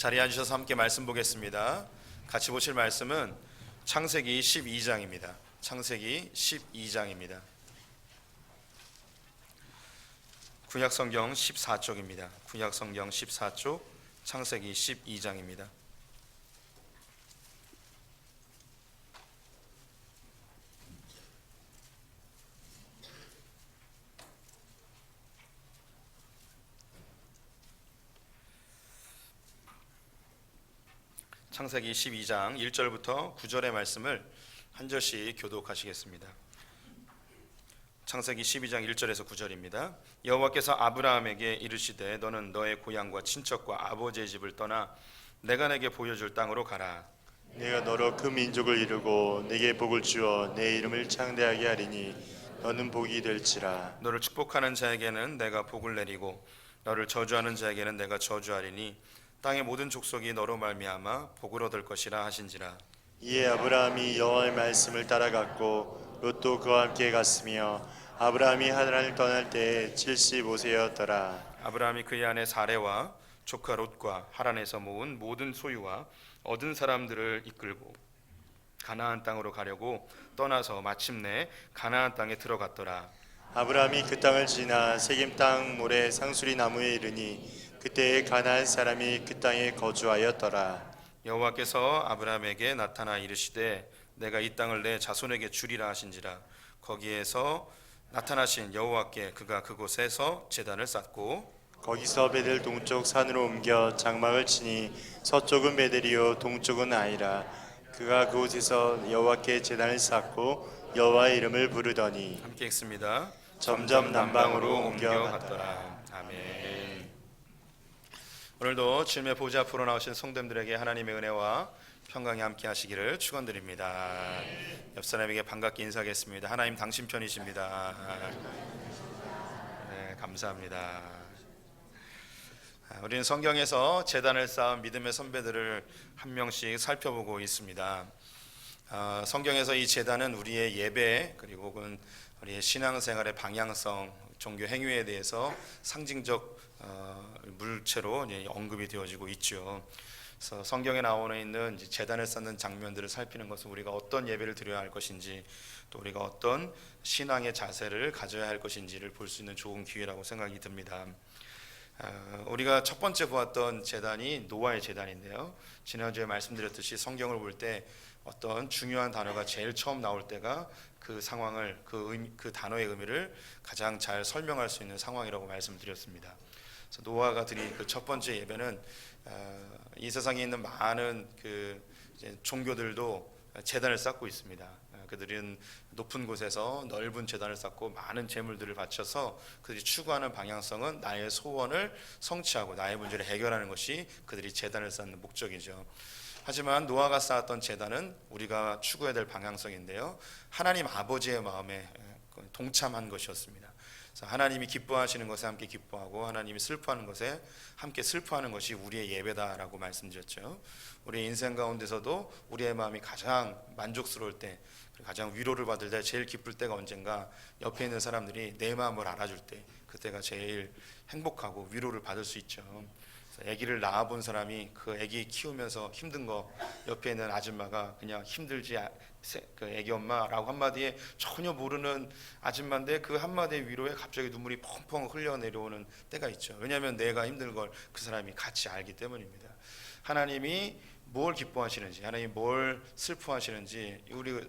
자리에 앉으셔서 함께 말씀 보겠습니다. 같이 보실 말씀은 창세기 12장입니다. 창세기 12장입니다. 구약성경 14쪽입니다. 구약성경 14쪽 창세기 12장입니다. 창세기 12장 1절부터 9절의 말씀을 한 절씩 교독하시겠습니다. 창세기 12장 1절에서 9절입니다. 여호와께서 아브라함에게 이르시되 너는 너의 고향과 친척과 아버지의 집을 떠나 내가 내게 보여줄 땅으로 가라. 내가 너로 그 민족을 이루고 내게 복을 주어 내 이름을 창대하게 하리니 너는 복이 될지라. 너를 축복하는 자에게는 내가 복을 내리고 너를 저주하는 자에게는 내가 저주하리니 땅의 모든 족속이 너로 말미암아 복을 얻을 것이라 하신지라. 이에 아브라함이 여호와의 말씀을 따라갔고 롯도 그와 함께 갔으며 아브라함이 하란을 떠날 때에 75세였더라. 아브라함이 그의 아내 사레와 조카 롯과 하란에서 모은 모든 소유와 얻은 사람들을 이끌고 가나안 땅으로 가려고 떠나서 마침내 가나안 땅에 들어갔더라. 아브라함이 그 땅을 지나 세겜 땅 모래 상수리 나무에 이르니 그때에 가나안 사람이 그 땅에 거주하였더라. 여호와께서 아브라함에게 나타나 이르시되 내가 이 땅을 내 자손에게 주리라 하신지라. 거기에서 나타나신 여호와께 그가 그곳에서 제단을 쌓고 거기서 베델 동쪽 산으로 옮겨 장막을 치니 서쪽은 베델이요 동쪽은 아이라. 그가 그곳에서 여호와께 제단을 쌓고 여호와의 이름을 부르더니 함께 읽습니다. 점점 남방으로 옮겨갔더라. 아멘. 오늘도 주님의 보좌 앞으로 나오신 성도님들에게 하나님의 은혜와 평강이 함께 하시기를 축원드립니다. 옆 사람에게 반갑게 인사하겠습니다. 하나님 당신 편이십니다. 네, 감사합니다. 우리는 성경에서 제단을 쌓은 믿음의 선배들을 한 명씩 살펴보고 있습니다. 성경에서 이 제단은 우리의 예배 그리고 혹은 우리의 신앙생활의 방향성, 종교 행위에 대해서 상징적 물체로 언급이 되어지고 있죠. 그래서 성경에 나오는 있는 제단을 쌓는 장면들을 살피는 것은 우리가 어떤 예배를 드려야 할 것인지 또 우리가 어떤 신앙의 자세를 가져야 할 것인지를 볼 수 있는 좋은 기회라고 생각이 듭니다. 우리가 첫 번째 보았던 제단이 노아의 제단인데요. 지난주에 말씀드렸듯이 성경을 볼 때 어떤 중요한 단어가 제일 처음 나올 때가 그 상황을 그 단어의 의미를 가장 잘 설명할 수 있는 상황이라고 말씀드렸습니다. 그래서 노아가 드린 그 첫 번째 예배는 이 세상에 있는 많은 종교들도 제단을 쌓고 있습니다. 그들은 높은 곳에서 넓은 제단을 쌓고 많은 제물들을 바쳐서 그들이 추구하는 방향성은 나의 소원을 성취하고 나의 문제를 해결하는 것이 그들이 제단을 쌓는 목적이죠. 하지만 노아가 쌓았던 제단은 우리가 추구해야 될 방향성인데요, 하나님 아버지의 마음에 동참한 것이었습니다. 그래서 하나님이 기뻐하시는 것에 함께 기뻐하고 하나님이 슬퍼하는 것에 함께 슬퍼하는 것이 우리의 예배다라고 말씀드렸죠. 우리의 인생 가운데서도 우리의 마음이 가장 만족스러울 때, 가장 위로를 받을 때, 제일 기쁠 때가 언젠가 옆에 있는 사람들이 내 마음을 알아줄 때, 그때가 제일 행복하고 위로를 받을 수 있죠. 아기를 낳아본 사람이 그 아기 키우면서 힘든 거 옆에 있는 아줌마가 그냥 힘들지 그 아기 엄마라고 한마디에 전혀 모르는 아줌마인데 그 한마디의 위로에 갑자기 눈물이 펑펑 흘러내려오는 때가 있죠. 왜냐하면 내가 힘든 걸 그 사람이 같이 알기 때문입니다. 하나님이 뭘 기뻐하시는지, 하나님이 뭘 슬퍼하시는지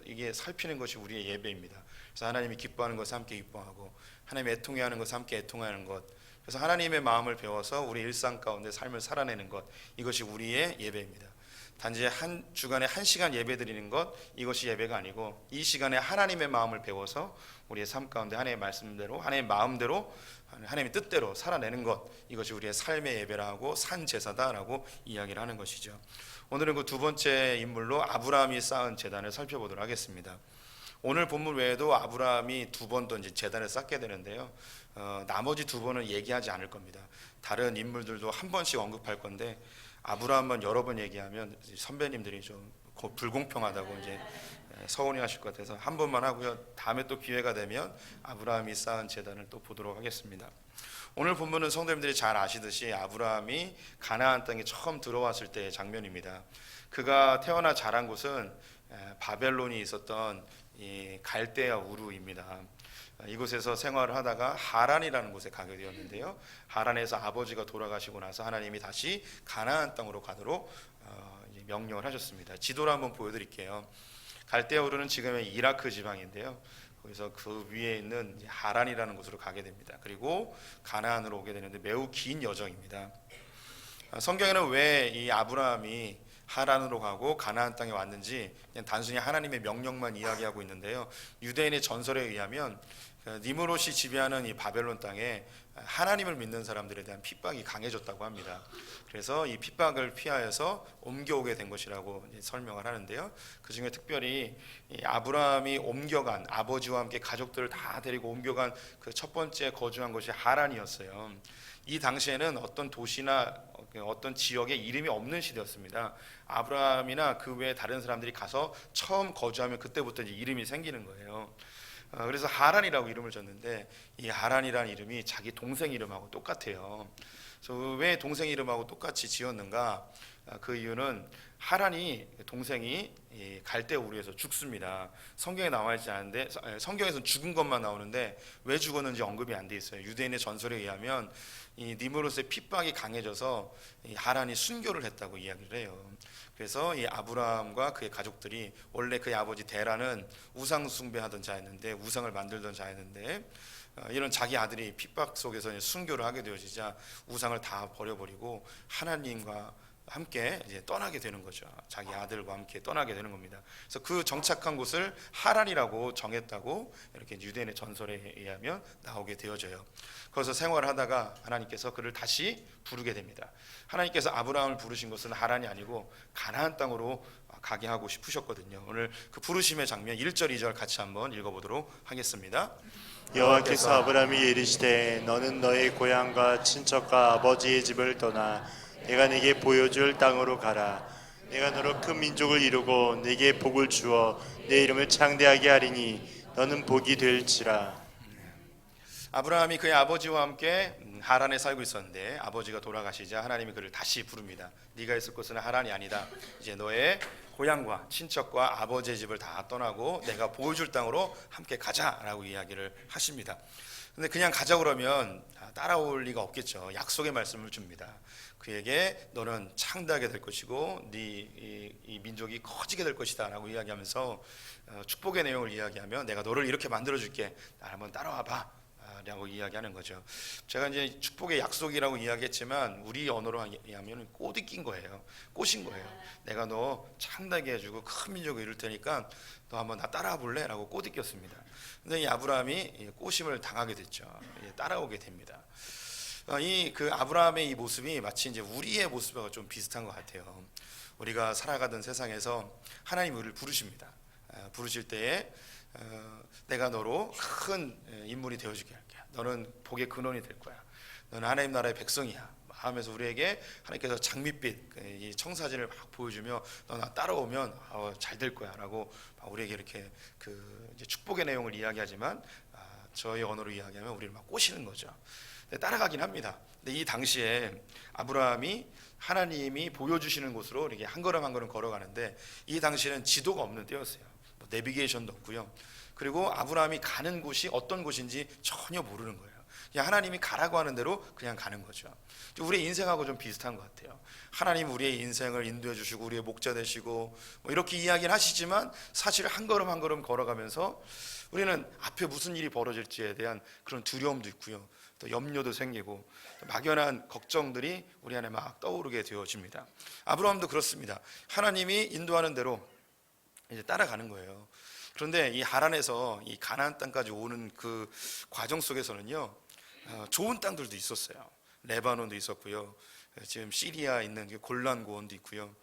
이게 살피는 것이 우리의 예배입니다. 그래서 하나님이 기뻐하는 것을 함께 기뻐하고 하나님이 애통해하는 것을 함께 애통하는 것, 그래서 하나님의 마음을 배워서 우리 일상 가운데 삶을 살아내는 것, 이것이 우리의 예배입니다. 단지 한 주간에 1시간 예배 드리는 것, 이것이 예배가 아니고 이 시간에 하나님의 마음을 배워서 우리의 삶 가운데 하나님의 말씀대로, 하나님의 마음대로, 하나님의 뜻대로 살아내는 것, 이것이 우리의 삶의 예배라고 산 제사다라고 이야기를 하는 것이죠. 오늘은 그 두 번째 인물로 아브라함이 쌓은 제단을 살펴보도록 하겠습니다. 오늘 본문 외에도 아브라함이 두 번 더 제단을 쌓게 되는데요, 나머지 두 번은 얘기하지 않을 겁니다. 다른 인물들도 한 번씩 언급할 건데 아브라함만 여러 번 얘기하면 선배님들이 좀 불공평하다고 서운해 하실 것 같아서 한 번만 하고요. 다음에 또 기회가 되면 아브라함이 쌓은 제단을 또 보도록 하겠습니다. 오늘 본문은 성도님들이 잘 아시듯이 아브라함이 가나안 땅에 처음 들어왔을 때의 장면입니다. 그가 태어나 자란 곳은 바벨론이 있었던 이 갈대아 우르입니다. 이곳에서 생활을 하다가 하란이라는 곳에 가게 되었는데요. 하란에서 아버지가 돌아가시고 나서 하나님이 다시 가나안 땅으로 가도록 명령을 하셨습니다. 지도를 한번 보여드릴게요. 갈대아 우르는 지금의 이라크 지방인데요. 거기서 그 위에 있는 하란이라는 곳으로 가게 됩니다. 그리고 가나안으로 오게 되는데 매우 긴 여정입니다. 성경에는 왜 이 아브라함이 하란으로 가고 가나안 땅에 왔는지 그냥 단순히 하나님의 명령만 이야기하고 있는데요. 유대인의 전설에 의하면 니므롯이 지배하는 이 바벨론 땅에 하나님을 믿는 사람들에 대한 핍박이 강해졌다고 합니다. 그래서 이 핍박을 피하여서 옮겨오게 된 것이라고 설명을 하는데요. 그 중에 특별히 이 아브라함이 옮겨간 아버지와 함께 가족들을 다 데리고 옮겨간 그 첫 번째 거주한 곳이 하란이었어요. 이 당시에는 어떤 도시나 어떤 지역에 이름이 없는 시대였습니다. 아브라함이나 그 외에 다른 사람들이 가서 처음 거주하면 그때부터 이제 이름이 생기는 거예요. 그래서 하란이라고 이름을 줬는데 이 하란이라는 이름이 자기 동생 이름하고 똑같아요. 그래서 왜 동생 이름하고 똑같이 지었는가? 그 이유는 하란이 동생이 갈대 우르에서 죽습니다. 성경에 나와 있지 않은데 성경에서는 죽은 것만 나오는데 왜 죽었는지 언급이 안 돼 있어요. 유대인의 전설에 의하면 이 니므롯의 핍박이 강해져서 이 하란이 순교를 했다고 이야기를 해요. 그래서 이 아브라함과 그의 가족들이 원래 그의 아버지 데라는 우상 숭배하던 자였는데 우상을 만들던 자였는데 이런 자기 아들이 핍박 속에서 순교를 하게 되어지자 우상을 다 버려버리고 하나님과 함께 이제 떠나게 되는 거죠. 자기 아들과 함께 떠나게 되는 겁니다. 그래서 그 정착한 곳을 하란이라고 정했다고 이렇게 유대인의 전설에 의하면 나오게 되어져요. 거기서 생활을 하다가 하나님께서 그를 다시 부르게 됩니다. 하나님께서 아브라함을 부르신 것은 하란이 아니고 가나안 땅으로 가게 하고 싶으셨거든요. 오늘 그 부르심의 장면 1절 2절 같이 한번 읽어보도록 하겠습니다. 여호와께서 아브라함이 이르시되 너는 너의 고향과 친척과 아버지의 집을 떠나 내가 네게 보여줄 땅으로 가라. 내가 너로 큰 민족을 이루고 네게 복을 주어 내 이름을 창대하게 하리니 너는 복이 될지라. 아브라함이 그의 아버지와 함께 하란에 살고 있었는데 아버지가 돌아가시자 하나님이 그를 다시 부릅니다. 네가 있을 곳은 하란이 아니다. 이제 너의 고향과 친척과 아버지의 집을 다 떠나고 내가 보여줄 땅으로 함께 가자라고 이야기를 하십니다. 근데 그냥 가자 그러면 따라올 리가 없겠죠. 약속의 말씀을 줍니다. 그에게 너는 창대하게 될 것이고 이 민족이 커지게 될 것이다 라고 이야기하면서 축복의 내용을 이야기하며 내가 너를 이렇게 만들어 줄게. 나 한번 따라와 봐 라고 이야기하는 거죠. 제가 이제 축복의 약속이라고 이야기했지만 우리 언어로 하면 꽃이 낀 거예요. 꽃인 거예요. 내가 너 창대하게 해주고 큰 민족을 이룰 테니까 너 한번 나 따라와 볼래? 라고 꽃이 꼈습니다. 근데 이 아브라함이 꼬심을 당하게 됐죠. 따라오게 됩니다. 이 그 아브라함의 이 모습이 마치 이제 우리의 모습과 좀 비슷한 것 같아요. 우리가 살아가던 세상에서 하나님 우리를 부르십니다. 부르실 때에 내가 너로 큰 인물이 되어주게 할게. 너는 복의 근원이 될 거야. 너는 하나님 나라의 백성이야. 하면서 우리에게 하나님께서 장밋빛 이 청사진을 막 보여주며 너 나 따라오면 잘 될 거야라고 우리에게 이렇게 그 이제 축복의 내용을 이야기하지만 저희 언어로 이야기하면 우리를 막 꼬시는 거죠. 따라가긴 합니다. 근데 이 당시에 아브라함이 하나님이 보여주시는 곳으로 이렇게 한 걸음 한 걸음 걸어가는데 이 당시에는 지도가 없는 때였어요. 뭐 내비게이션도 없고요. 그리고 아브라함이 가는 곳이 어떤 곳인지 전혀 모르는 거예요. 그냥 하나님이 가라고 하는 대로 그냥 가는 거죠. 우리의 인생하고 좀 비슷한 것 같아요. 하나님 우리의 인생을 인도해 주시고 우리의 목자 되시고 뭐 이렇게 이야기를 하시지만 사실 한 걸음 한 걸음 걸어가면서 우리는 앞에 무슨 일이 벌어질지에 대한 그런 두려움도 있고요. 또 염려도 생기고 막연한 걱정들이 우리 안에 막 떠오르게 되어집니다. 아브라함도 그렇습니다. 하나님이 인도하는 대로 이제 따라가는 거예요. 그런데 이 하란에서 이 가나안 땅까지 오는 그 과정 속에서는요, 좋은 땅들도 있었어요. 레바논도 있었고요. 지금 시리아 있는 골란 고원도 있고요.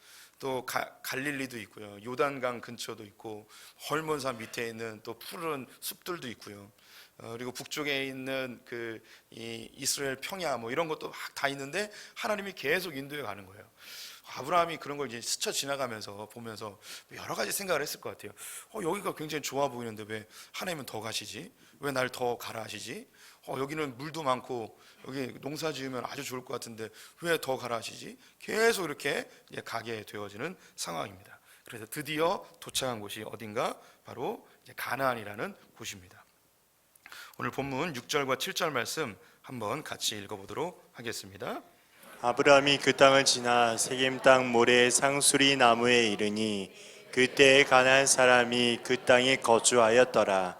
또 갈릴리도 있고요. 요단강 근처도 있고 헐몬산 밑에 있는 또 푸른 숲들도 있고요. 그리고 북쪽에 있는 이 이스라엘 평야 뭐 이런 것도 막 다 있는데 하나님이 계속 인도해 가는 거예요. 아브라함이 그런 걸 이제 스쳐 지나가면서 보면서 여러 가지 생각을 했을 것 같아요. 여기가 굉장히 좋아 보이는데 왜 하나님은 더 가시지? 왜 날 더 가라 하시지? 여기는 물도 많고 여기 농사 지으면 아주 좋을 것 같은데 왜 더 가라 하시지? 계속 이렇게 이제 가게 되어지는 상황입니다. 그래서 드디어 도착한 곳이 어딘가? 바로 이제 가나안이라는 곳입니다. 오늘 본문 6절과 7절 말씀 한번 같이 읽어보도록 하겠습니다. 아브라함이 그 땅을 지나 세겜 땅 모래 상수리 나무에 이르니 그때에 가나안 사람이 그 땅에 거주하였더라.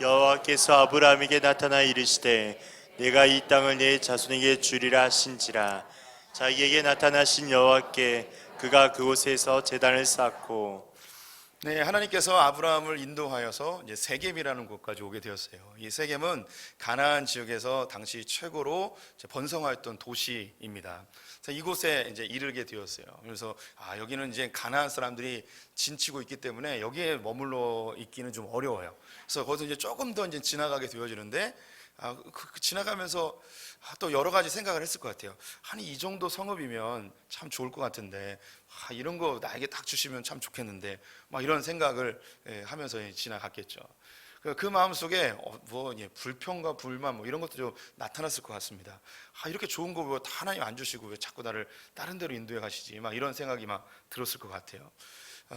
여호와께서 아브라함에게 나타나 이르시되 내가 이 땅을 내 자손에게 주리라 하신지라. 자기에게 나타나신 여호와께 그가 그곳에서 제단을 쌓고 네, 하나님께서 아브라함을 인도하여서 이제 세겜이라는 곳까지 오게 되었어요. 이 세겜은 가나안 지역에서 당시 최고로 이제 번성하였던 도시입니다. 그래서 이곳에 이제 이르게 되었어요. 그래서 여기는 이제 가나안 사람들이 진치고 있기 때문에 여기에 머물러 있기는 좀 어려워요. 그래서 거기서 이제 조금 더 이제 지나가게 되어지는데 지나가면서 또 여러 가지 생각을 했을 것 같아요. 아니 이 정도 성읍이면 참 좋을 것 같은데 이런 거 나에게 딱 주시면 참 좋겠는데 막 이런 생각을 하면서 지나갔겠죠. 그 마음 속에 불평과 불만 뭐 이런 것도 좀 나타났을 것 같습니다. 이렇게 좋은 거 왜 하나님 안 주시고 왜 자꾸 나를 다른 데로 인도해 가시지? 막 이런 생각이 막 들었을 것 같아요.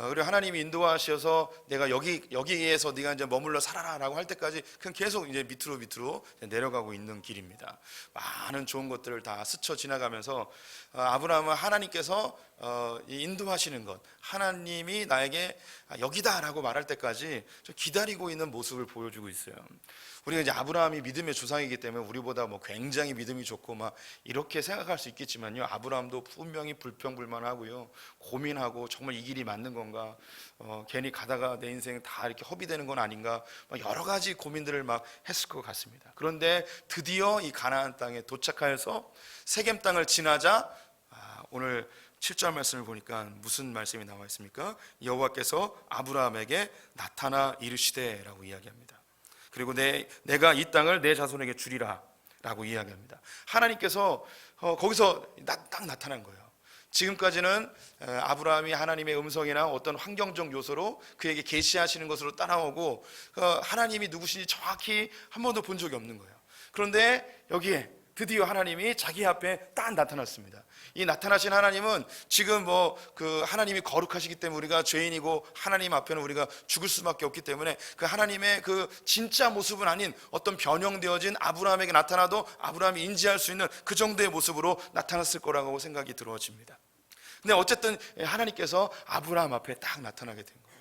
그리고 하나님이 인도하셔서 내가 여기에서 네가 이제 머물러 살아라라고 할 때까지 그냥 계속 이제 밑으로 내려가고 있는 길입니다. 많은 좋은 것들을 다 스쳐 지나가면서 아브라함은 하나님께서 인도하시는 것, 하나님이 나에게 여기다라고 말할 때까지 기다리고 있는 모습을 보여주고 있어요. 우리가 이제 아브라함이 믿음의 조상이기 때문에 우리보다 뭐 굉장히 믿음이 좋고 막 이렇게 생각할 수 있겠지만요, 아브라함도 분명히 불평불만하고요, 고민하고 정말 이 길이 맞는 건가, 괜히 가다가 내 인생 다 이렇게 허비되는 건 아닌가, 막 여러 가지 고민들을 막 했을 것 같습니다. 그런데 드디어 이 가나안 땅에 도착하여서 세겜 땅을 지나자 오늘 7절 말씀을 보니까 무슨 말씀이 나와 있습니까? 여호와께서 아브라함에게 나타나 이르시되라고 이야기합니다. 그리고 내가 이 땅을 내 자손에게 주리라 라고 이야기합니다. 하나님께서 거기서 딱 나타난 거예요. 지금까지는 아브라함이 하나님의 음성이나 어떤 환경적 요소로 그에게 계시하시는 것으로 따라오고 하나님이 누구신지 정확히 한 번도 본 적이 없는 거예요. 그런데 여기에 드디어 하나님이 자기 앞에 딱 나타났습니다. 이 나타나신 하나님은 지금 하나님이 거룩하시기 때문에 우리가 죄인이고 하나님 앞에는 우리가 죽을 수밖에 없기 때문에 그 하나님의 그 진짜 모습은 아닌 어떤 변형되어진 아브라함에게 나타나도 아브라함이 인지할 수 있는 그 정도의 모습으로 나타났을 거라고 생각이 들어집니다. 근데 어쨌든 하나님께서 아브라함 앞에 딱 나타나게 된 거예요.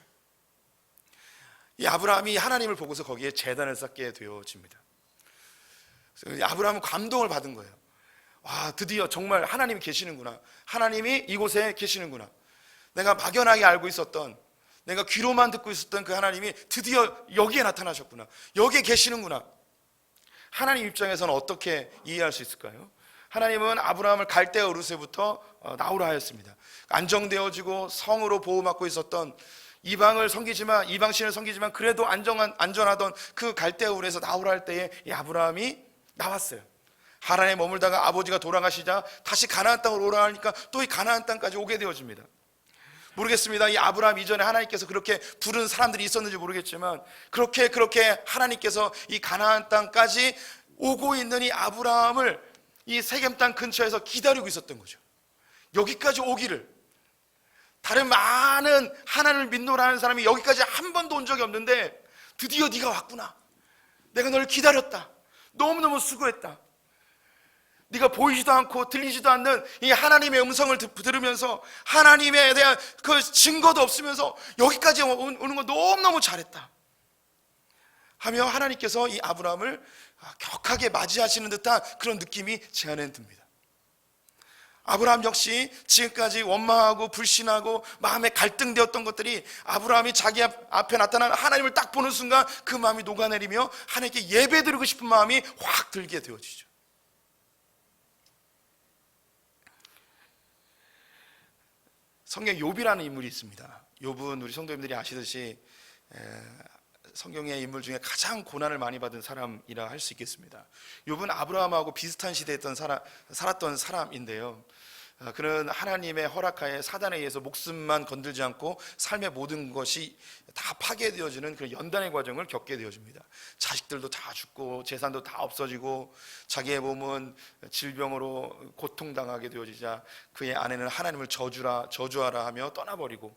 이 아브라함이 하나님을 보고서 거기에 제단을 쌓게 되어집니다. 아브라함은 감동을 받은 거예요. 드디어 정말 하나님이 계시는구나. 하나님이 이곳에 계시는구나. 내가 막연하게 알고 있었던, 내가 귀로만 듣고 있었던 그 하나님이 드디어 여기에 나타나셨구나. 여기에 계시는구나. 하나님 입장에서는 어떻게 이해할 수 있을까요? 하나님은 아브라함을 갈대아 우르세부터 나오라 하였습니다. 안정되어지고 성으로 보호받고 있었던 이방신을 섬기지만 그래도 안전하던 그 갈대아 우르에서 나오라 할 때에 이 아브라함이 나왔어요. 하란에 머물다가 아버지가 돌아가시자 다시 가나안 땅으로 오라 하니까 또 이 가나안 땅까지 오게 되어집니다. 모르겠습니다. 이 아브라함 이전에 하나님께서 그렇게 부른 사람들이 있었는지 모르겠지만 그렇게 하나님께서 이 가나안 땅까지 오고 있는 이 아브라함을 이 세겜 땅 근처에서 기다리고 있었던 거죠. 여기까지 오기를. 다른 많은 하나님을 믿노라 하는 사람이 여기까지 한 번도 온 적이 없는데 드디어 네가 왔구나. 내가 너를 기다렸다. 너무너무 수고했다. 네가 보이지도 않고 들리지도 않는 이 하나님의 음성을 들으면서 하나님에 대한 그 증거도 없으면서 여기까지 오는 거 너무너무 잘했다 하며 하나님께서 이 아브라함을 격하게 맞이하시는 듯한 그런 느낌이 제 안에는 듭니다. 아브라함 역시 지금까지 원망하고 불신하고 마음에 갈등되었던 것들이 아브라함이 자기 앞에 나타나는 하나님을 딱 보는 순간 그 마음이 녹아내리며 하나님께 예배드리고 싶은 마음이 확 들게 되어지죠. 성경에 욥이라는 인물이 있습니다. 욥은 우리 성도님들이 아시듯이 성경의 인물 중에 가장 고난을 많이 받은 사람이라 할 수 있겠습니다. 욥은 아브라함하고 비슷한 시대에 살았던 사람인데요. 그는 하나님의 허락하에 사단에 의해서 목숨만 건들지 않고 삶의 모든 것이 다 파괴되어지는 그런 연단의 과정을 겪게 되어집니다. 자식들도 다 죽고 재산도 다 없어지고 자기의 몸은 질병으로 고통당하게 되어지자 그의 아내는 하나님을 저주하라 하며 떠나버리고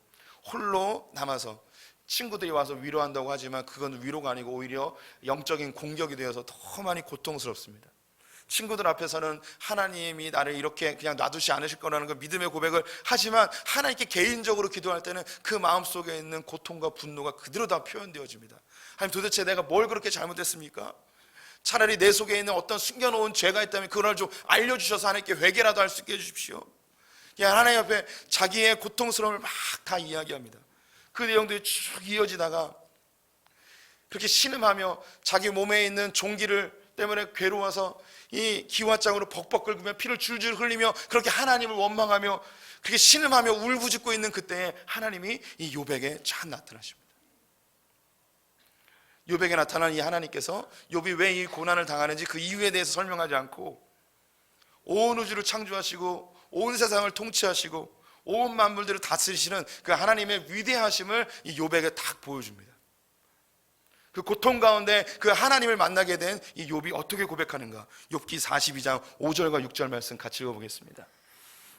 홀로 남아서 친구들이 와서 위로한다고 하지만 그건 위로가 아니고 오히려 영적인 공격이 되어서 더 많이 고통스럽습니다. 친구들 앞에서는 하나님이 나를 이렇게 그냥 놔두지 않으실 거라는 그 믿음의 고백을 하지만 하나님께 개인적으로 기도할 때는 그 마음속에 있는 고통과 분노가 그대로 다 표현되어집니다. 하나님, 도대체 내가 뭘 그렇게 잘못했습니까? 차라리 내 속에 있는 어떤 숨겨놓은 죄가 있다면 그걸 좀 알려주셔서 하나님께 회개라도 할 수 있게 해주십시오. 그냥 하나님 앞에 자기의 고통스러움을 막 다 이야기합니다. 그 내용들이 쭉 이어지다가 그렇게 신음하며 자기 몸에 있는 종기를 때문에 괴로워서 이 기와장으로 벅벅 긁으며 피를 줄줄 흘리며 그렇게 하나님을 원망하며 그렇게 신음하며 울부짖고 있는 그때에 하나님이 이 욥에게 쫙 나타나십니다. 욥에게 나타난 이 하나님께서 욥이 왜 이 고난을 당하는지 그 이유에 대해서 설명하지 않고 온 우주를 창조하시고 온 세상을 통치하시고 온 만물들을 다스리시는 그 하나님의 위대하심을 이 욥에게 딱 보여줍니다. 그 고통 가운데 그 하나님을 만나게 된 이 욥이 어떻게 고백하는가? 욥기 42장 5절과 6절 말씀 같이 읽어보겠습니다.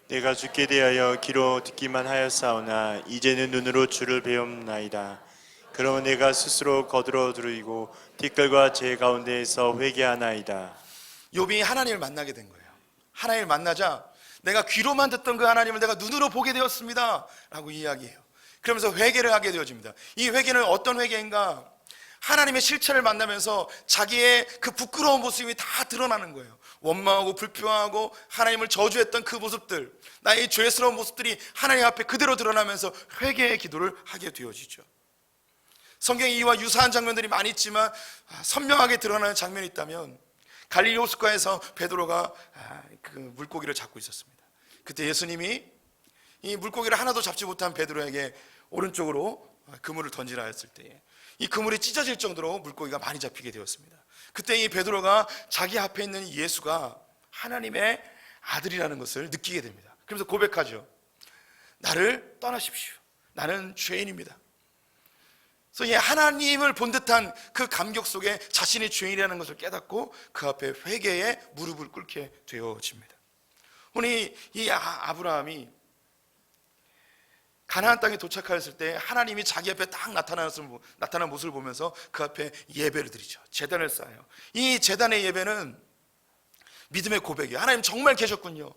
내가 주께 대하여 귀로 듣기만 하였사오나 이제는 눈으로 주를 배움나이다. 그러면 내가 스스로 거들어 들이고 티끌과 제 가운데에서 회개하나이다. 욥이 하나님을 만나게 된 거예요. 하나님을 만나자 내가 귀로만 듣던 그 하나님을 내가 눈으로 보게 되었습니다 라고 이야기해요. 그러면서 회개를 하게 되어집니다. 이 회개는 어떤 회개인가? 하나님의 실체를 만나면서 자기의 그 부끄러운 모습이 다 드러나는 거예요. 원망하고 불평하고 하나님을 저주했던 그 모습들, 나의 죄스러운 모습들이 하나님 앞에 그대로 드러나면서 회개의 기도를 하게 되어지죠. 성경에 이와 유사한 장면들이 많이 있지만 선명하게 드러나는 장면이 있다면 갈릴리 호숫가에서 베드로가 그 물고기를 잡고 있었습니다. 그때 예수님이 이 물고기를 하나도 잡지 못한 베드로에게 오른쪽으로 그물을 던지라 했을 때에 이 그물이 찢어질 정도로 물고기가 많이 잡히게 되었습니다. 그때 이 베드로가 자기 앞에 있는 예수가 하나님의 아들이라는 것을 느끼게 됩니다. 그래서 고백하죠. 나를 떠나십시오. 나는 죄인입니다. 그래서 이 하나님을 본 듯한 그 감격 속에 자신이 죄인이라는 것을 깨닫고 그 앞에 회개에 무릎을 꿇게 되어집니다. 오늘 이 아브라함이 가나안 땅에 도착하였을 때 하나님이 자기 앞에 딱 나타난 모습을 보면서 그 앞에 예배를 드리죠. 제단을 쌓아요. 이 제단의 예배는 믿음의 고백이에요. 하나님 정말 계셨군요.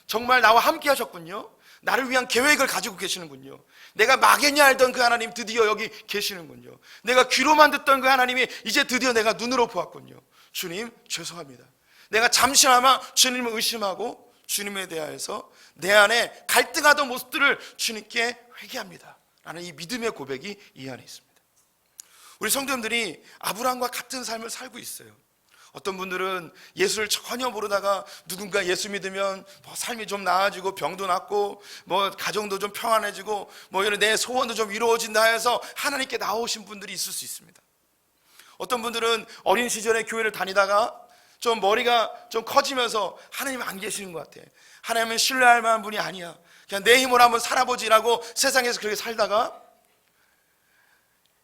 정말 나와 함께 하셨군요. 나를 위한 계획을 가지고 계시는군요. 내가 막연히 알던 그 하나님 드디어 여기 계시는군요. 내가 귀로만 듣던 그 하나님이 이제 드디어 내가 눈으로 보았군요. 주님 죄송합니다. 내가 잠시나마 주님을 의심하고 주님에 대하여서 내 안에 갈등하던 모습들을 주님께 회개합니다 라는 이 믿음의 고백이 이 안에 있습니다. 우리 성도님들이 아브라함과 같은 삶을 살고 있어요. 어떤 분들은 예수를 전혀 모르다가 누군가 예수 믿으면 뭐 삶이 좀 나아지고 병도 낫고 뭐 가정도 좀 평안해지고 뭐 이런 내 소원도 좀 이루어진다 해서 하나님께 나오신 분들이 있을 수 있습니다. 어떤 분들은 어린 시절에 교회를 다니다가 좀 머리가 좀 커지면서 하나님 안 계시는 것 같아. 하나님은 신뢰할 만한 분이 아니야. 그냥 내 힘으로 한번 살아보지라고 세상에서 그렇게 살다가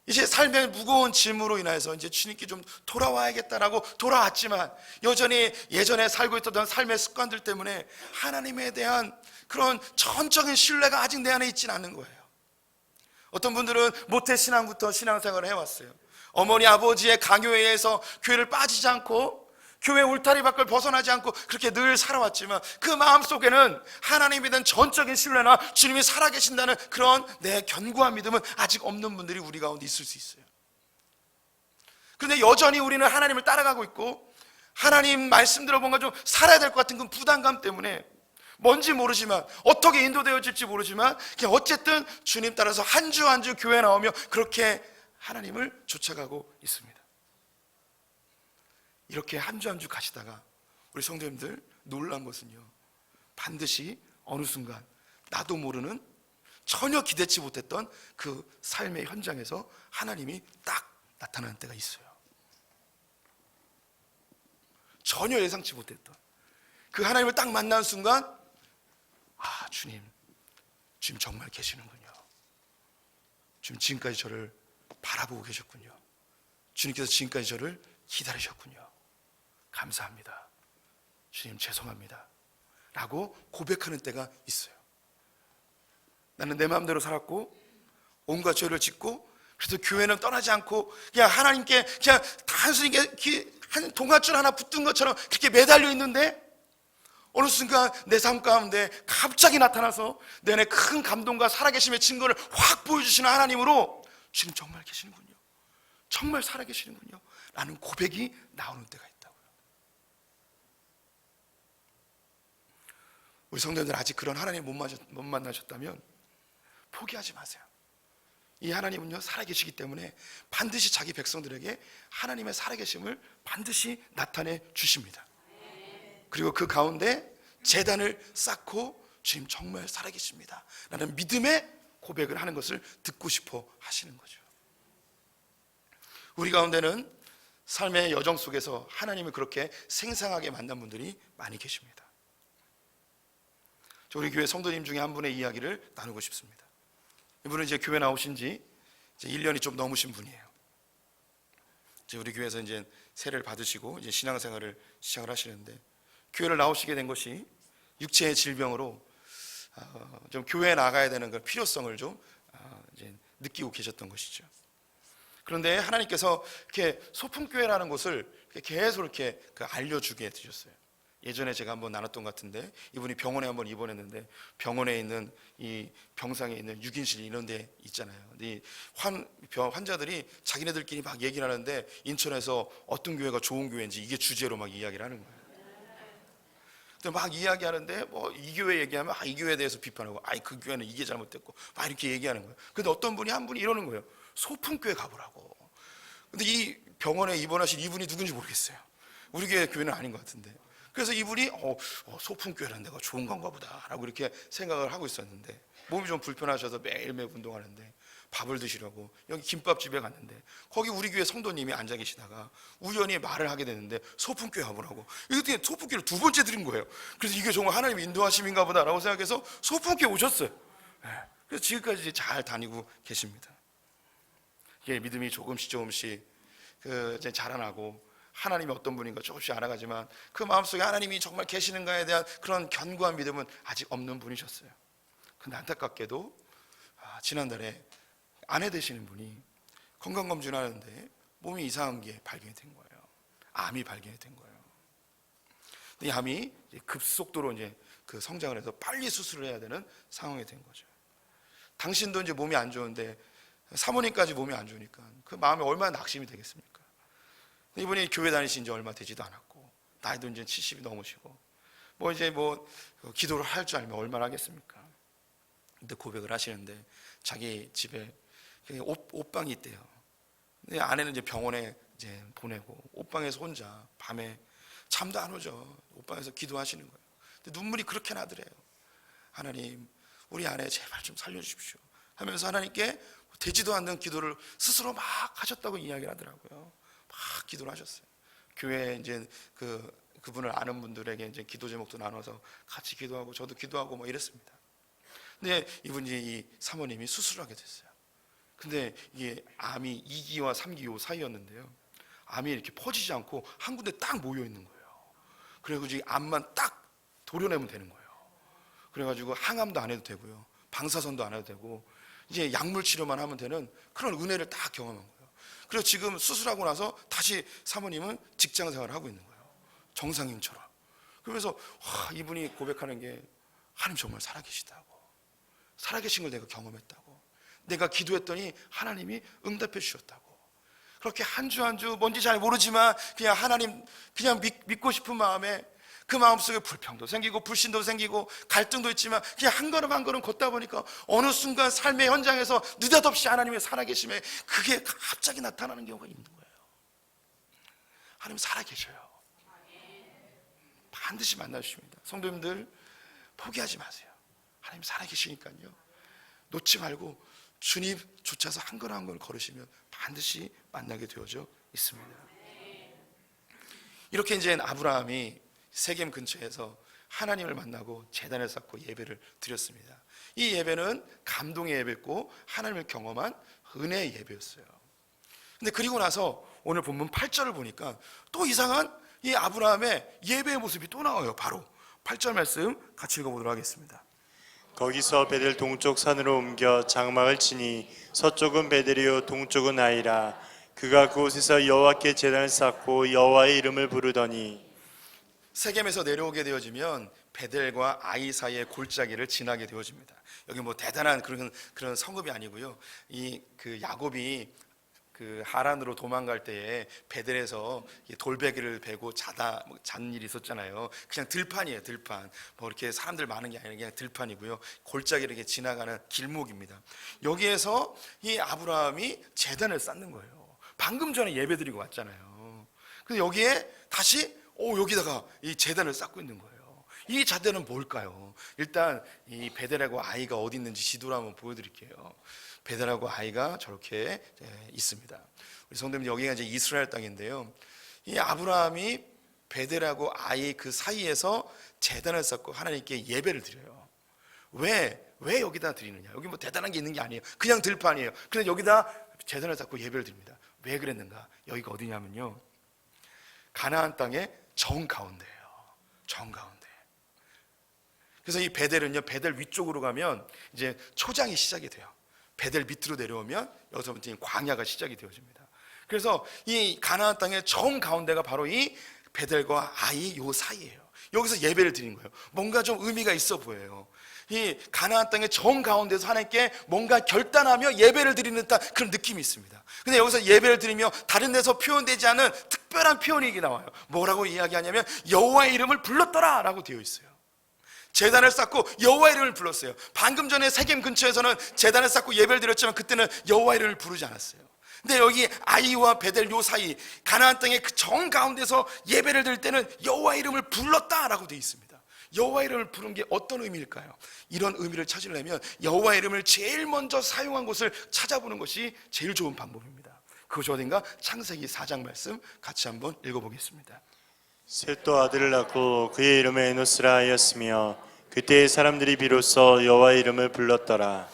이제 삶의 무거운 짐으로 인해서 이제 주님께 좀 돌아와야겠다라고 돌아왔지만 여전히 예전에 살고 있던 삶의 습관들 때문에 하나님에 대한 그런 전적인 신뢰가 아직 내 안에 있지는 않는 거예요. 어떤 분들은 모태신앙부터 신앙생활을 해왔어요. 어머니 아버지의 강요에 의해서 교회를 빠지지 않고 교회 울타리 밖을 벗어나지 않고 그렇게 늘 살아왔지만 그 마음속에는 하나님에 대한 전적인 신뢰나 주님이 살아계신다는 그런 내 견고한 믿음은 아직 없는 분들이 우리 가운데 있을 수 있어요. 그런데 여전히 우리는 하나님을 따라가고 있고 하나님 말씀대로 뭔가 좀 살아야 될 것 같은 그 부담감 때문에 뭔지 모르지만 어떻게 인도되어질지 모르지만 그냥 어쨌든 주님 따라서 한 주 한 주 교회 나오며 그렇게 하나님을 쫓아가고 있습니다. 이렇게 한 주 한 주 가시다가 우리 성도님들 놀란 것은요, 반드시 어느 순간 나도 모르는 전혀 기대치 못했던 그 삶의 현장에서 하나님이 딱 나타나는 때가 있어요. 전혀 예상치 못했던 그 하나님을 딱 만나는 순간 주님 정말 계시는군요. 주님 지금까지 저를 바라보고 계셨군요. 주님께서 지금까지 저를 기다리셨군요. 감사합니다. 주님 죄송합니다 라고 고백하는 때가 있어요. 나는 내 마음대로 살았고 온갖 죄를 짓고, 그래서 교회는 떠나지 않고 그냥 하나님께 그냥 단순히 한 동아줄 하나 붙든 것처럼 그렇게 매달려 있는데, 어느 순간 내 삶 가운데 갑자기 나타나서 내 안에 큰 감동과 살아계심의 증거를 확 보여주시는 하나님으로 주님 정말 계시는군요, 정말 살아계시는군요 라는 고백이 나오는 때가 있다고요. 우리 성도님들 아직 그런 하나님 못 만나셨다면 포기하지 마세요. 이 하나님은요 살아계시기 때문에 반드시 자기 백성들에게 하나님의 살아계심을 반드시 나타내 주십니다. 그리고 그 가운데 제단을 쌓고 주님 정말 살아계십니다 라는 믿음의 고백을 하는 것을 듣고 싶어 하시는 거죠. 우리 가운데는 삶의 여정 속에서 하나님을 그렇게 생생하게 만난 분들이 많이 계십니다. 우리 교회 성도님 중에 한 분의 이야기를 나누고 싶습니다. 이분은 이제 교회 나오신 지 이제 1년이 좀 넘으신 분이에요. 이제 우리 교회에서 이제 세례를 받으시고 이제 신앙생활을 시작을 하시는데, 교회를 나오시게 된 것이 육체의 질병으로 좀 교회에 나가야 되는 그 필요성을 좀 이제 느끼고 계셨던 것이죠. 그런데 하나님께서 이렇게 소풍교회라는 곳을 계속 이렇게 알려주게 해주셨어요. 예전에 제가 한번 나눴던 것 같은데, 이분이 병원에 한번 입원했는데 병원에 있는 이 병상에 있는 6인실 이런 데 있잖아요. 이 환자들이 자기네들끼리 막 얘기를 하는데 인천에서 어떤 교회가 좋은 교회인지 이게 주제로 막 이야기를 하는 거예요. 근데 막 이야기하는데 뭐 이 교회 얘기하면 이 교회에 대해서 비판하고 그 교회는 이게 잘못됐고 막 이렇게 얘기하는 거예요. 근데 어떤 분이 한 분이 이러는 거예요. 소풍교회 가보라고. 근데 이 병원에 입원하신 이분이 누군지 모르겠어요. 우리 교회는 아닌 것 같은데. 그래서 이분이 소풍교회라는 데가 좋은 건가 보다 라고 이렇게 생각을 하고 있었는데, 몸이 좀 불편하셔서 매일매일 운동하는데 밥을 드시려고 여기 김밥집에 갔는데 거기 우리 교회 성도님이 앉아 계시다가 우연히 말을 하게 되는데 소풍교회 가보라고. 이때 소풍교회를 2번째 드린 거예요. 그래서 이게 정말 하나님의 인도하심인가 보다 라고 생각해서 소풍교회 오셨어요. 그래서 지금까지 이제 잘 다니고 계십니다. 이게 믿음이 조금씩 이제 자라나고 하나님이 어떤 분인가 조금씩 알아가지만 그 마음속에 하나님이 정말 계시는가에 대한 그런 견고한 믿음은 아직 없는 분이셨어요. 근데 안타깝게도 지난달에 아내 되시는 분이 건강검진을 하는데 몸이 이상한 게 발견이 된 거예요. 암이 발견이 된 거예요. 이 암이 급속도로 이제 그 성장을 해서 빨리 수술을 해야 되는 상황이 된 거죠. 당신도 이제 몸이 안 좋은데 사모님까지 몸이 안 좋으니까 그 마음에 얼마나 낙심이 되겠습니까? 이분이 교회 다니신 지 얼마 되지도 않았고 나이도 이제 70이 넘으시고 기도를 할 줄 알면 얼마나 하겠습니까? 근데 고백을 하시는데 자기 집에 옷방이 있대요. 근데 아내는 이제 병원에 이제 보내고 옷방에서 혼자 밤에 잠도 안 오죠. 옷방에서 기도하시는 거예요. 근데 눈물이 그렇게 나더래요. 하나님, 우리 아내 제발 좀 살려주십시오 하면서 하나님께 되지도 않는 기도를 스스로 막 하셨다고 이야기를 하더라고요. 막 기도를 하셨어요. 교회에 이제 그분을 아는 분들에게 이제 기도 제목도 나눠서 같이 기도하고 저도 기도하고 뭐 이랬습니다. 근데 이분이 이 사모님이 수술을 하게 됐어요. 근데 이게 암이 2기와 3기 사이였는데요. 암이 이렇게 퍼지지 않고 한 군데 딱 모여 있는 거예요. 그래가지고 암만 딱 도려내면 되는 거예요. 그래가지고 항암도 안 해도 되고요. 방사선도 안 해도 되고 이제 약물 치료만 하면 되는 그런 은혜를 딱 경험한 거예요. 그래서 지금 수술하고 나서 다시 사모님은 직장 생활을 하고 있는 거예요. 정상인처럼. 그러면서 이분이 고백하는 게 하나님 정말 살아계시다고. 살아계신 걸 내가 경험했다고. 내가 기도했더니 하나님이 응답해 주셨다고. 그렇게 한 주 한 주 뭔지 잘 모르지만 그냥 하나님 그냥 믿고 싶은 마음에 그 마음속에 불평도 생기고 불신도 생기고 갈등도 있지만 그냥 한 걸음 한 걸음 걷다 보니까 어느 순간 삶의 현장에서 느닷없이 하나님의 살아계심에 그게 갑자기 나타나는 경우가 있는 거예요. 하나님 살아계셔요. 반드시 만나주십니다. 성도님들 포기하지 마세요. 하나님 살아계시니까요. 놓지 말고 주님 쫓아서 한 걸음 한 걸음 걸으시면 반드시 만나게 되어져 있습니다. 이렇게 이제 아브라함이 세겜 근처에서 하나님을 만나고 제단을 쌓고 예배를 드렸습니다. 이 예배는 감동의 예배였고 하나님을 경험한 은혜의 예배였어요. 근데 그리고 나서 오늘 본문 8절을 보니까 또 이상한 이 아브라함의 예배의 모습이 또 나와요. 바로 8절 말씀 같이 읽어보도록 하겠습니다. 거기서 베델 동쪽 산으로 옮겨 장막을 치니 서쪽은 베델이요 동쪽은 아이라. 그가 그곳에서 여호와께 제단을 쌓고 여호와의 이름을 부르더니. 세겜에서 내려오게 되어지면 베델과 아이 사이의 골짜기를 지나게 되어집니다. 여기 뭐 대단한 그런 성읍이 아니고요. 그 야곱이 그 하란으로 도망갈 때에 베델에서 돌베개를 베고 잔 일이 있었잖아요. 그냥 들판이에요, 들판. 뭐 이렇게 사람들 많은 게 아니라 그냥 들판이고요. 골짜기를 이렇게 지나가는 길목입니다. 여기에서 이 아브라함이 제단을 쌓는 거예요. 방금 전에 예배드리고 왔잖아요. 그래서 여기에 다시 여기다가 이 제단을 쌓고 있는 거예요. 이 제단은 뭘까요? 일단 이 베델하고 아이가 어디 있는지 지도를 한번 보여드릴게요. 베델하고 아이가 저렇게 있습니다. 우리 성도님, 여기가 이제 이스라엘 땅인데요. 이 아브라함이 베델하고 아이 그 사이에서 제단을 쌓고 하나님께 예배를 드려요. 왜 여기다 드리느냐? 여기 뭐 대단한 게 있는 게 아니에요. 그냥 들판이에요. 그런데 여기다 제단을 쌓고 예배를 드립니다. 왜 그랬는가? 여기가 어디냐면요, 가나안 땅의 정가운데예요. 정가운데. 그래서 이 베델은요, 베델 위쪽으로 가면 이제 초장이 시작이 돼요. 베델 밑으로 내려오면 여기서부터 광야가 시작이 되어집니다. 그래서 이 가나안 땅의 정가운데가 바로 이 베델과 아이 요 사이예요. 여기서 예배를 드린 거예요. 뭔가 좀 의미가 있어 보여요. 이 가나안 땅의 정가운데서 하나님께 뭔가 결단하며 예배를 드리는 듯한 그런 느낌이 있습니다. 근데 여기서 예배를 드리며 다른 데서 표현되지 않은 특별한 표현이 나와요. 뭐라고 이야기하냐면 여호와의 이름을 불렀더라 라고 되어 있어요. 제단을 쌓고 여호와의 이름을 불렀어요. 방금 전에 세겜 근처에서는 제단을 쌓고 예배를 드렸지만 그때는 여호와의 이름을 부르지 않았어요. 근데 여기 아이와 베델 요 사이 가나안 땅의 그 정 가운데서 예배를 드릴 때는 여호와의 이름을 불렀다라고 되어 있습니다. 여호와의 이름을 부른 게 어떤 의미일까요? 이런 의미를 찾으려면 여호와의 이름을 제일 먼저 사용한 곳을 찾아보는 것이 제일 좋은 방법입니다. 그것이 어딘가? 창세기 4장 말씀 같이 한번 읽어보겠습니다. 셋도 아들을 낳고 그의 이름을 에노스라 하였으며 그때 사람들이 비로소 여호와의 이름을 불렀더라.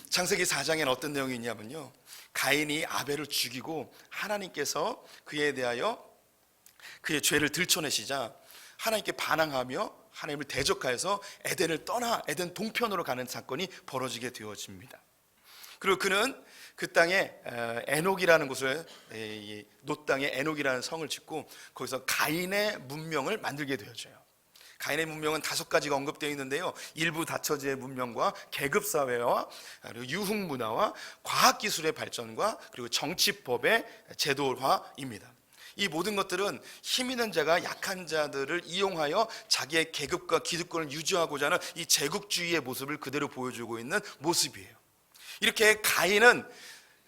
창세기 4장에는 어떤 내용이 있냐면요, 가인이 아벨을 죽이고 하나님께서 그에 대하여 그의 죄를 들춰내시자 하나님께 반항하며 하나님을 대적하여서 에덴을 떠나 에덴 동편으로 가는 사건이 벌어지게 되어집니다. 그리고 그는 그 땅에 에녹이라는 곳을, 노 땅에 에녹이라는 성을 짓고 거기서 가인의 문명을 만들게 되어져요. 가인의 문명은 5가지가 언급되어 있는데요, 일부 다처제의 문명과 계급사회와 유흥문화와 과학기술의 발전과 그리고 정치법의 제도화입니다. 이 모든 것들은 힘 있는 자가 약한 자들을 이용하여 자기의 계급과 기득권을 유지하고자 하는 이 제국주의의 모습을 그대로 보여주고 있는 모습이에요. 이렇게 가인은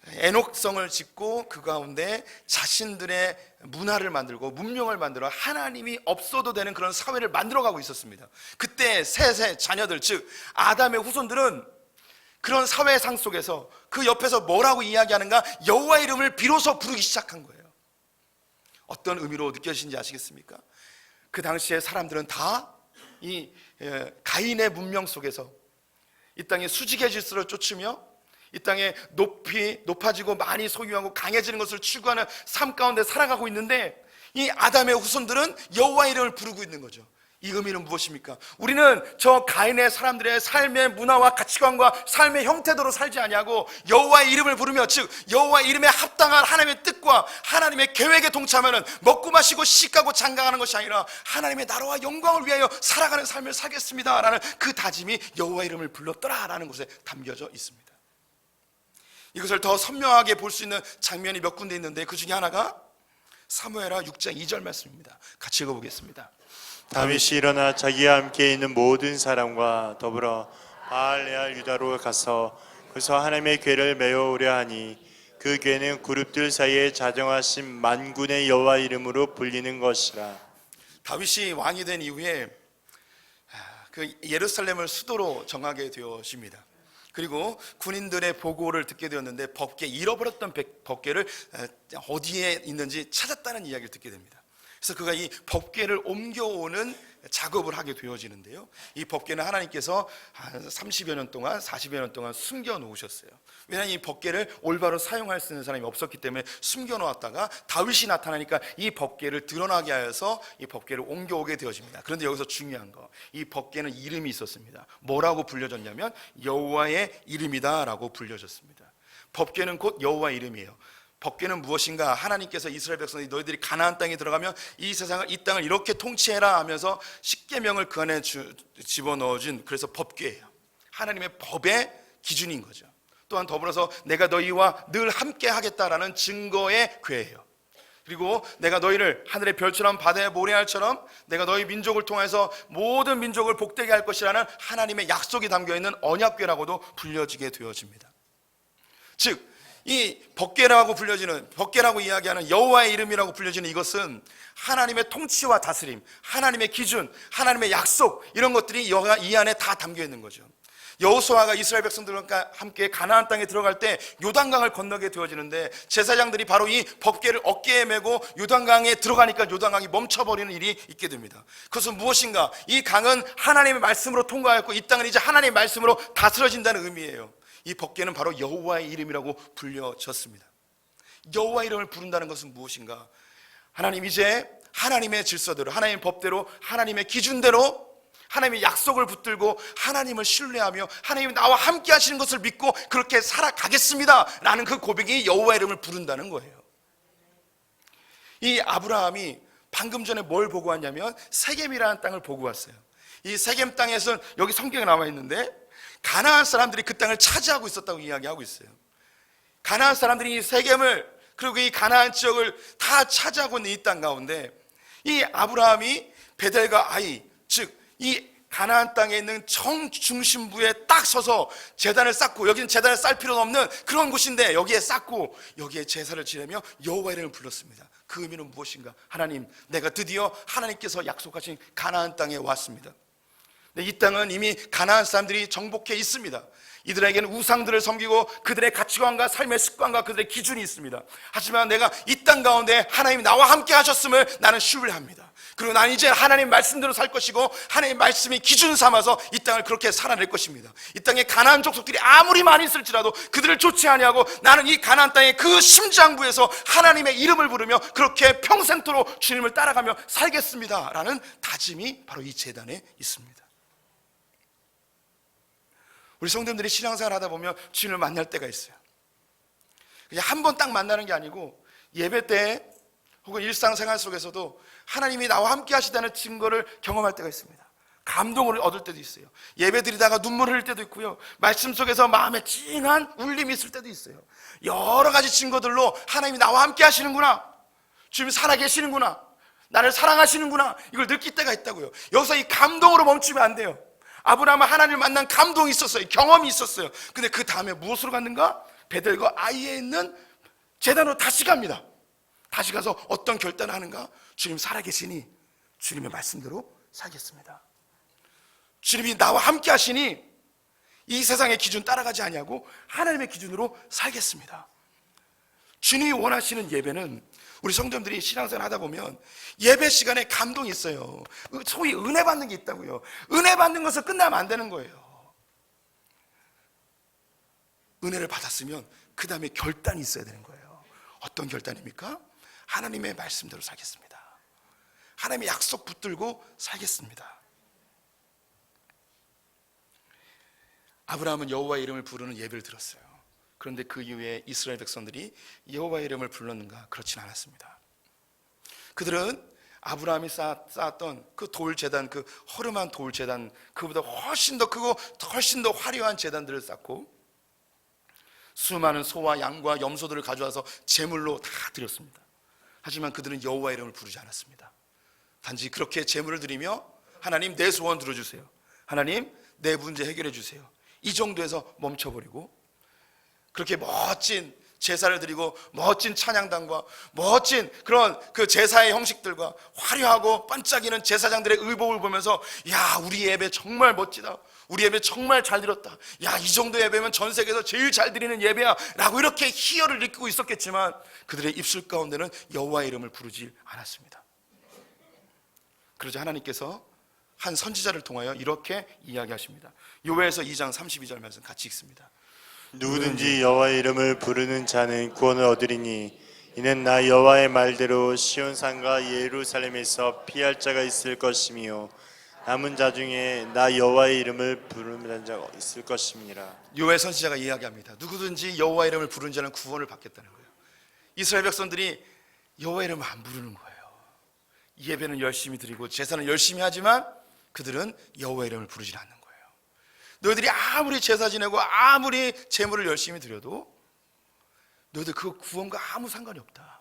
에녹성을 짓고 그 가운데 자신들의 문화를 만들고 문명을 만들어 하나님이 없어도 되는 그런 사회를 만들어가고 있었습니다. 그때 셋의 자녀들, 즉 아담의 후손들은 그런 사회상 속에서 그 옆에서 뭐라고 이야기하는가? 여호와의 이름을 비로소 부르기 시작한 거예요. 어떤 의미로 느껴지는지 아시겠습니까? 그 당시에 사람들은 다 이 가인의 문명 속에서 이 땅에 수직의 질서를 쫓으며 이 땅에 높아지고 많이 소유하고 강해지는 것을 추구하는 삶 가운데 살아가고 있는데, 이 아담의 후손들은 여호와의 이름을 부르고 있는 거죠. 이 의미는 무엇입니까? 우리는 저 가인의 사람들의 삶의 문화와 가치관과 삶의 형태대로 살지 아니하고 여호와의 이름을 부르며, 즉 여호와의 이름에 합당한 하나님의 뜻과 하나님의 계획에 동참하는, 먹고 마시고 시가고 장가가는 것이 아니라 하나님의 나라와 영광을 위하여 살아가는 삶을 살겠습니다라는 그 다짐이 여호와의 이름을 불렀더라라는 곳에 담겨져 있습니다. 이것을 더 선명하게 볼 수 있는 장면이 몇 군데 있는데 그 중에 하나가 사무엘하 6장 2절 말씀입니다. 같이 읽어보겠습니다. 다윗이 일어나 자기와 함께 있는 모든 사람과 더불어 바알레알 유다로 가서 거기서 하나님의 궤를 메어오려 하니 그 궤는 그룹들 사이에 자정하신 만군의 여호와 이름으로 불리는 것이라. 다윗이 왕이 된 이후에 그 예루살렘을 수도로 정하게 되어집니다. 그리고 군인들의 보고를 듣게 되었는데 잃어버렸던 법궤를 어디에 있는지 찾았다는 이야기를 듣게 됩니다. 그래서 그가 이 법궤를 옮겨오는 작업을 하게 되어지는데요. 이 법궤는 하나님께서 한 30여 년 동안 40여 년 동안 숨겨 놓으셨어요. 왜냐하면 이 법궤를 올바로 사용할 수 있는 사람이 없었기 때문에 숨겨 놓았다가 다윗이 나타나니까 이 법궤를 드러나게 하여서 이 법궤를 옮겨오게 되어집니다. 그런데 여기서 중요한 거, 이 법궤는 이름이 있었습니다. 뭐라고 불려졌냐면 여호와의 이름이다 라고 불려졌습니다. 법궤는 곧 여호와의 이름이에요. 법궤는 무엇인가? 하나님께서 이스라엘 백성들이 너희들이 가나안 땅에 들어가면 이 세상을, 이 땅을 이렇게 통치해라 하면서 십계명을 그 안에 집어넣어준, 그래서 법궤예요. 하나님의 법의 기준인 거죠. 또한 더불어서 내가 너희와 늘 함께 하겠다라는 증거의 궤예요. 그리고 내가 너희를 하늘의 별처럼 바다의 모래알처럼 내가 너희 민족을 통해서 모든 민족을 복되게 할 것이라는 하나님의 약속이 담겨있는 언약궤라고도 불려지게 되어집니다. 즉 이 법궤라고 불려지는, 법궤라고 이야기하는 여호와의 이름이라고 불려지는 이것은 하나님의 통치와 다스림, 하나님의 기준, 하나님의 약속, 이런 것들이 이 안에 다 담겨 있는 거죠. 여호수아가 이스라엘 백성들과 함께 가나안 땅에 들어갈 때 요단강을 건너게 되어지는데 제사장들이 바로 이 법궤를 어깨에 메고 요단강에 들어가니까 요단강이 멈춰버리는 일이 있게 됩니다. 그것은 무엇인가? 이 강은 하나님의 말씀으로 통과했고 이 땅은 이제 하나님의 말씀으로 다스려진다는 의미예요. 이 법궤는 바로 여호와의 이름이라고 불려졌습니다. 여호와의 이름을 부른다는 것은 무엇인가? 하나님, 이제 하나님의 질서대로, 하나님의 법대로, 하나님의 기준대로 하나님의 약속을 붙들고 하나님을 신뢰하며 하나님이 나와 함께 하시는 것을 믿고 그렇게 살아가겠습니다 라는 그 고백이 여호와의 이름을 부른다는 거예요. 이 아브라함이 방금 전에 뭘 보고 왔냐면 세겜이라는 땅을 보고 왔어요. 이 세겜 땅에서는, 여기 성경에 나와 있는데, 가나안 사람들이 그 땅을 차지하고 있었다고 이야기하고 있어요. 가나안 사람들이 이 세겜을, 그리고 이 가나안 지역을 다 차지하고 있는 이 땅 가운데 이 아브라함이 베델과 아이, 즉 이 가나안 땅에 있는 정중심부에 딱 서서 제단을 쌓고, 여기는 제단을 쌓을 필요는 없는 그런 곳인데 여기에 쌓고 여기에 제사를 지내며 여호와의 이름을 불렀습니다. 그 의미는 무엇인가? 하나님, 내가 드디어 하나님께서 약속하신 가나안 땅에 왔습니다. 이 땅은 이미 가나안 사람들이 정복해 있습니다. 이들에게는 우상들을 섬기고 그들의 가치관과 삶의 습관과 그들의 기준이 있습니다. 하지만 내가 이 땅 가운데 하나님이 나와 함께 하셨음을 나는 신뢰합니다. 그리고 나는 이제 하나님 말씀대로 살 것이고 하나님 말씀이 기준 삼아서 이 땅을 그렇게 살아낼 것입니다. 이 땅에 가나안 족속들이 아무리 많이 있을지라도 그들을 쫓지 아니하고 나는 이 가나안 땅의 그 심장부에서 하나님의 이름을 부르며 그렇게 평생토록 주님을 따라가며 살겠습니다 라는 다짐이 바로 이 제단에 있습니다. 우리 성도님들이 신앙생활 하다 보면 주님을 만날 때가 있어요. 그냥 한 번 딱 만나는 게 아니고 예배 때 혹은 일상생활 속에서도 하나님이 나와 함께 하시다는 증거를 경험할 때가 있습니다. 감동을 얻을 때도 있어요. 예배 드리다가 눈물 흘릴 때도 있고요. 말씀 속에서 마음에 찡한 울림이 있을 때도 있어요. 여러 가지 증거들로 하나님이 나와 함께 하시는구나, 주님이 살아계시는구나, 나를 사랑하시는구나, 이걸 느낄 때가 있다고요. 여기서 이 감동으로 멈추면 안 돼요. 아브라함은 하나님을 만난 감동이 있었어요. 경험이 있었어요. 근데 그 다음에 무엇으로 갔는가? 베델과 아이에 있는 제단으로 다시 갑니다. 다시 가서 어떤 결단을 하는가? 주님 살아계시니 주님의 말씀대로 살겠습니다. 주님이 나와 함께 하시니 이 세상의 기준 따라가지 아니하고 하나님의 기준으로 살겠습니다. 주님이 원하시는 예배는, 우리 성도님들이 신앙생활 하다 보면 예배 시간에 감동이 있어요. 소위 은혜 받는 게 있다고요. 은혜 받는 것을 끝나면 안 되는 거예요. 은혜를 받았으면 그 다음에 결단이 있어야 되는 거예요. 어떤 결단입니까? 하나님의 말씀대로 살겠습니다. 하나님의 약속 붙들고 살겠습니다. 아브라함은 여호와의 이름을 부르는 예배를 들었어요. 그런데 그 이후에 이스라엘 백성들이 여호와의 이름을 불렀는가? 그렇진 않았습니다. 그들은 아브라함이 쌓았던 그 돌제단, 그 허름한 돌제단, 그보다 훨씬 더 크고 훨씬 더 화려한 제단들을 쌓고 수많은 소와 양과 염소들을 가져와서 제물로 다 드렸습니다. 하지만 그들은 여호와의 이름을 부르지 않았습니다. 단지 그렇게 제물을 드리며 하나님 내 소원 들어주세요, 하나님 내 문제 해결해 주세요, 이 정도에서 멈춰버리고 그렇게 멋진 제사를 드리고 멋진 찬양단과 멋진 그런 그 제사의 형식들과 화려하고 반짝이는 제사장들의 의복을 보면서 야, 우리 예배 정말 멋지다, 우리 예배 정말 잘 드렸다, 야, 이 정도 예배면 전 세계에서 제일 잘 드리는 예배야 라고 이렇게 희열을 느끼고 있었겠지만 그들의 입술 가운데는 여호와의 이름을 부르지 않았습니다. 그러자 하나님께서 한 선지자를 통하여 이렇게 이야기하십니다. 요엘서 2장 32절 말씀 같이 읽습니다. 누구든지 여호와의 이름을 부르는 자는 구원을 얻으리니 이는 나 여호와의 말대로 시온산과 예루살렘에서 피할 자가 있을 것이며 남은 자 중에 나 여호와의 이름을 부르는 자가 있을 것임이니라. 요엘 선지자가 이야기합니다. 누구든지 여호와 이름을 부르는 자는 구원을 받겠다는 거예요. 이스라엘 백성들이 여호와 이름을 안 부르는 거예요. 예배는 열심히 드리고 제사는 열심히 하지만 그들은 여호와 이름을 부르지 않는 거예요. 너희들이 아무리 제사 지내고 아무리 제물을 열심히 드려도 너희들 그 구원과 아무 상관이 없다.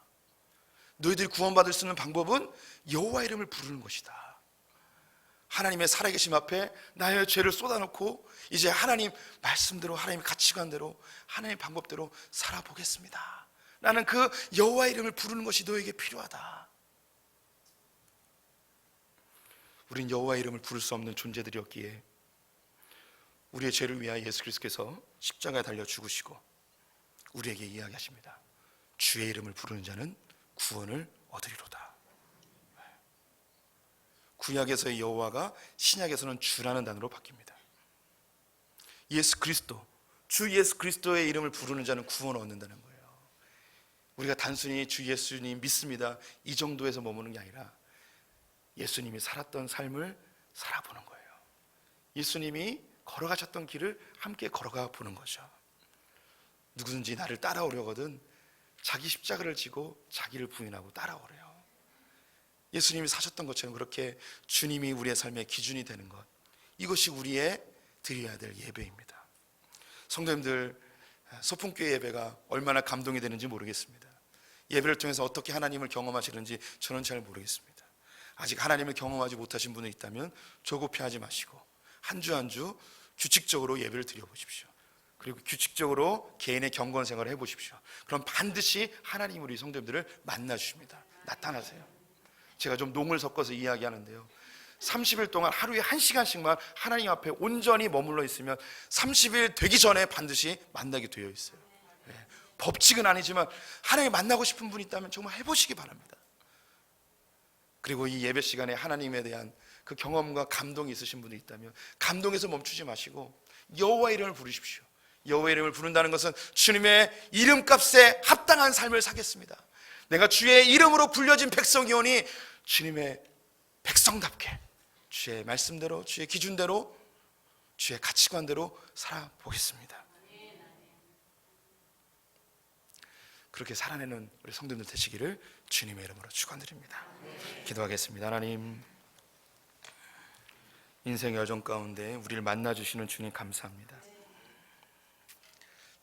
너희들이 구원받을 수 있는 방법은 여호와 이름을 부르는 것이다. 하나님의 살아계심 앞에 나의 죄를 쏟아놓고 이제 하나님 말씀대로, 하나님의 가치관대로, 하나님의 방법대로 살아보겠습니다. 나는 그 여호와 이름을 부르는 것이 너에게 필요하다. 우린 여호와 이름을 부를 수 없는 존재들이었기에 우리의 죄를 위하여 예수 그리스도께서 십자가에 달려 죽으시고 우리에게 이야기하십니다. 주의 이름을 부르는 자는 구원을 얻으리로다. 구약에서의 여호와가 신약에서는 주라는 단어로 바뀝니다. 예수 그리스도, 주 예수 그리스도의 이름을 부르는 자는 구원을 얻는다는 거예요. 우리가 단순히 주 예수님 믿습니다 이 정도에서 머무는 게 아니라 예수님이 살았던 삶을 살아보는 거예요. 예수님이 걸어가셨던 길을 함께 걸어가 보는 거죠. 누구든지 나를 따라오려거든 자기 십자가를 지고 자기를 부인하고 따라오래요. 예수님이 사셨던 것처럼 그렇게 주님이 우리의 삶의 기준이 되는 것, 이것이 우리의 드려야 될 예배입니다. 성도님들, 소풍교회 예배가 얼마나 감동이 되는지 모르겠습니다. 예배를 통해서 어떻게 하나님을 경험하시는지 저는 잘 모르겠습니다. 아직 하나님을 경험하지 못하신 분이 있다면 조급해하지 마시고 한 주 한 주 규칙적으로 예배를 드려보십시오. 그리고 규칙적으로 개인의 경건 생활을 해보십시오. 그럼 반드시 하나님 우리 성도님들을 만나주십니다. 나타나세요. 제가 좀 농을 섞어서 이야기하는데요, 30일 동안 하루에 1시간씩만 하나님 앞에 온전히 머물러 있으면 30일 되기 전에 반드시 만나게 되어 있어요. 법칙은 아니지만 하나님 만나고 싶은 분이 있다면 정말 해보시기 바랍니다. 그리고 이 예배 시간에 하나님에 대한 그 경험과 감동이 있으신 분이 있다면 감동에서 멈추지 마시고 여호와 이름을 부르십시오. 여호와 이름을 부른다는 것은 주님의 이름값에 합당한 삶을 사겠습니다. 내가 주의 이름으로 불려진 백성이오니 주님의 백성답게 주의 말씀대로, 주의 기준대로, 주의 가치관대로 살아보겠습니다. 그렇게 살아내는 우리 성도님들 되시기를 주님의 이름으로 축원드립니다. 기도하겠습니다. 하나님, 인생의 여정 가운데 우리를 만나주시는 주님 감사합니다.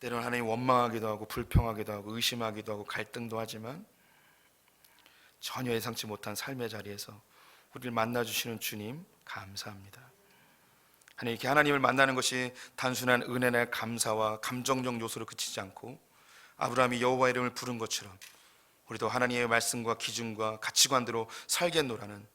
때로는 하나님 원망하기도 하고 불평하기도 하고 의심하기도 하고 갈등도 하지만 전혀 예상치 못한 삶의 자리에서 우리를 만나주시는 주님 감사합니다. 하나님, 이렇게 하나님을 만나는 것이 단순한 은혜나 감사와 감정적 요소로 그치지 않고 아브라함이 여호와 이름을 부른 것처럼 우리도 하나님의 말씀과 기준과 가치관대로 살겠노라는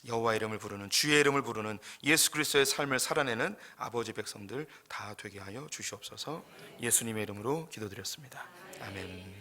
여호와 이름을 부르는, 주의 이름을 부르는 예수 그리스도의 삶을 살아내는 아버지 백성들 다 되게 하여 주시옵소서. 예수님의 이름으로 기도드렸습니다. 아멘.